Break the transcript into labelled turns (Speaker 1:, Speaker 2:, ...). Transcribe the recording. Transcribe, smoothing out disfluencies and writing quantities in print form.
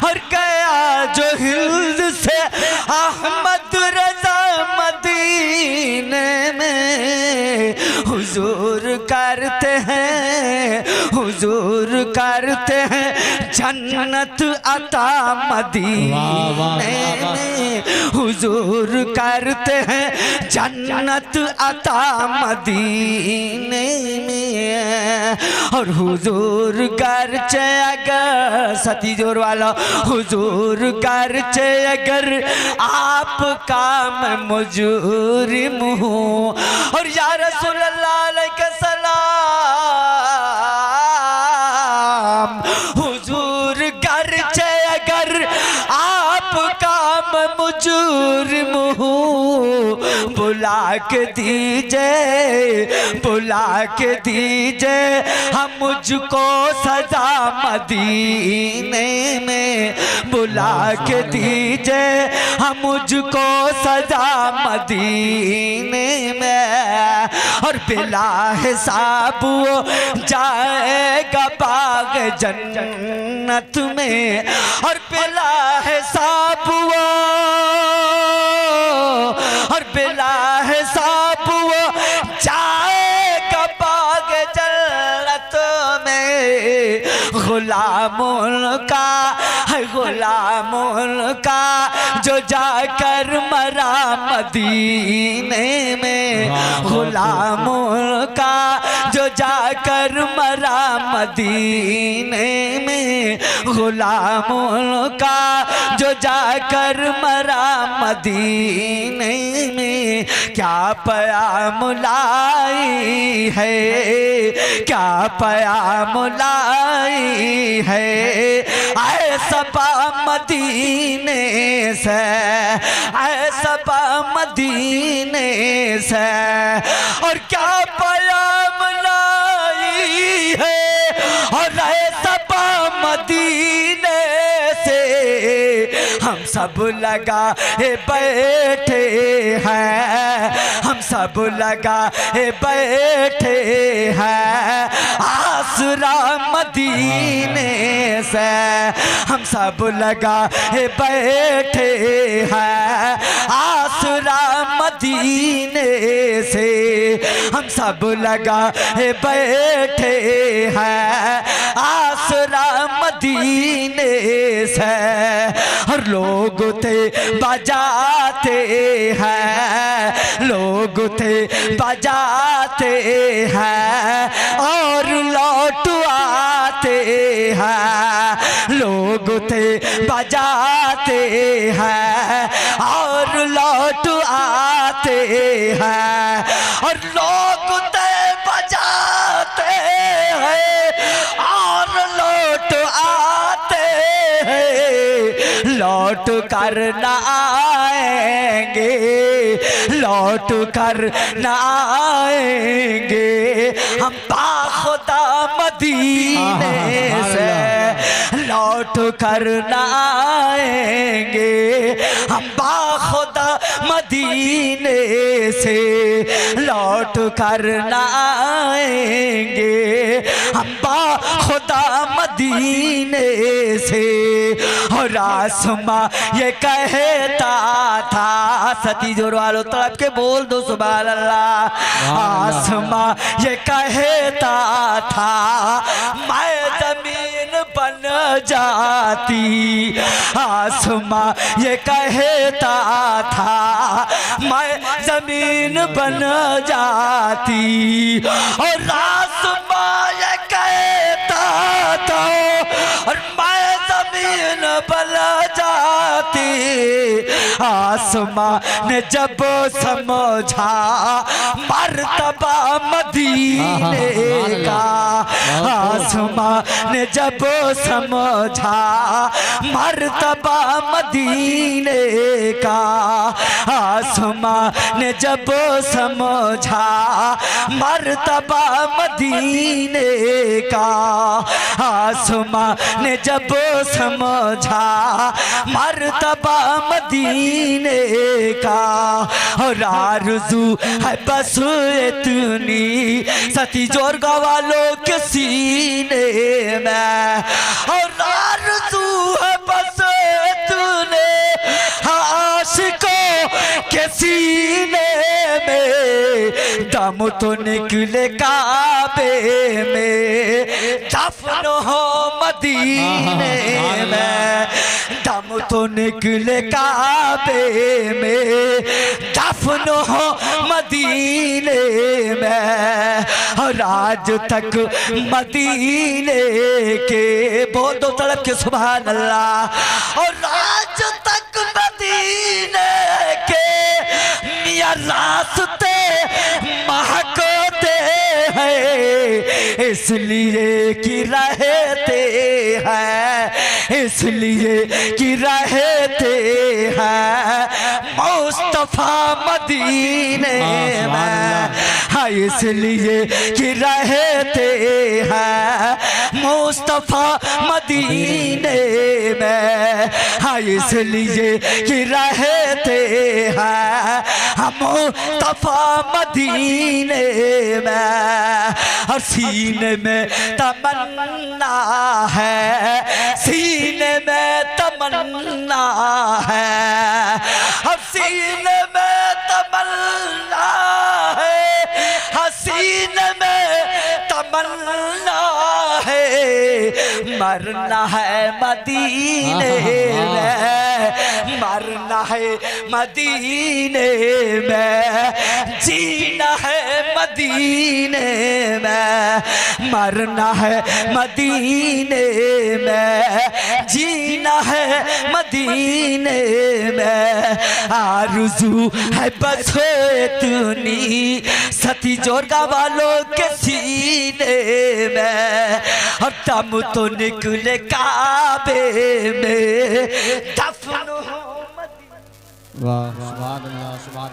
Speaker 1: और गया जो हिल्द से अहमद रजा मदीने में हुजूर करते हैं, हुजूर करते हैं जन्नत अता मदीने में, हुजूर करते हैं जन्नत अता मदीने में। और हुजूर करचे अगर सती जोर वाला हुजूर करचे अगर आपका मैं मुजरिम हूँ। और या रसूल अल्लाह अलैहि सलाम हुजूर करचे अगर आपका मैं मुजरिम हूँ, बुला के दीजिए, बुला के दीजिए हम मुझको सजा मदीने में, बुला के दीजिए हम मुझको सजा मदीने में। और बिला हिसाब वो जाएगा बाग जन्नत में, और बिला हिसाब वो, और बिला हिसाब वो जाएगा बाग जन्नत में। गुलामुल का है, गुलामुल का जो जाकर मरा मदीने में, गुलामुल का जो जाकर मरा मदीने में, गुलामुल का जो जाकर मरा मदीने में। क्या पयाम लाई है, क्या पयाम लाई है ऐसा मदीने से, ऐसा मदीने से। और क्या पयाम लाई है और ऐसा मदीने से, हम सब लगा बैठे हैं, हम सब लगा बैठे हैं आसरा मदीने से, हम सब लगा बैठे हैं आसरा मदीने से, हम सब लगा बैठे हैं आसरा मदीने से। और लोग थे बजाते हैं, लोग थे बजाते हैं और लौट आते हैं, लोग थे बजाते हैं और लौट आते हैं। और लोग थे बजाते हैं और लौट आते हैं, लौट कर न आएंगे, लौट कर न आएंगे हम बाखुदा मदीने से, लौट कर न आएंगे हम बाखुदा मदीने से, लौट कर न आएंगे हम बाखुदा मदीने से। और आसमां ये कहता था, सती जोर वालों तड़प के बोल दो सुभान अल्लाह। आसमां ये कहता था मैं जमीन बन जाती, आसमां ये कहता था मैं जमीन बन जाती। और आसमां ये कहता था और मैं जमीन बन जाती। आसमां ने जब समझा मर्तबा मदीने का, आसमां ने जब समझा मर्तबा मदीने का, आसमां ने जब समझा मर्तबा मदीने का, आसमां ने जब समझा मर्तबा मदीने का। और आरज़ू है बस इतनी सती जोर वालों के सीने में, और आरज़ू है बस के सीने में, दम तो निकले काबे में, दफन हो मदीने में, दम तो निकले काबे में, दफन हो मदीने में, और आज तक मदीने के बोल दो तड़प के सुभान अल्लाह, और आज तक मदीने के मियां रास्ते महकते हैं, इसलिए कि रहते हैं, इसलिए कि रहते हैं मुस्तफा मदीने में, हाँ इसलिए कि रहते हैं मुस्तफा मदीने में, हाँ इसलिए कि रहते हैं मुस्तफा मदीने में, और सीने में तमन्ना है, सीने में तमन्ना है, और सीने में तमन्ना है, हसीने में तमन्ना है, मरना है मदीने में, मरना है मदीने में, जीना है मदीने में, मरना है मदीने में, जीना है मदीने में, आरज़ू है बस इतनी सती जोरगा वालों के सीने में, और दम तो निकले काबे में, दफन हो मदीने। वाह सुभान अल्लाह सुभान।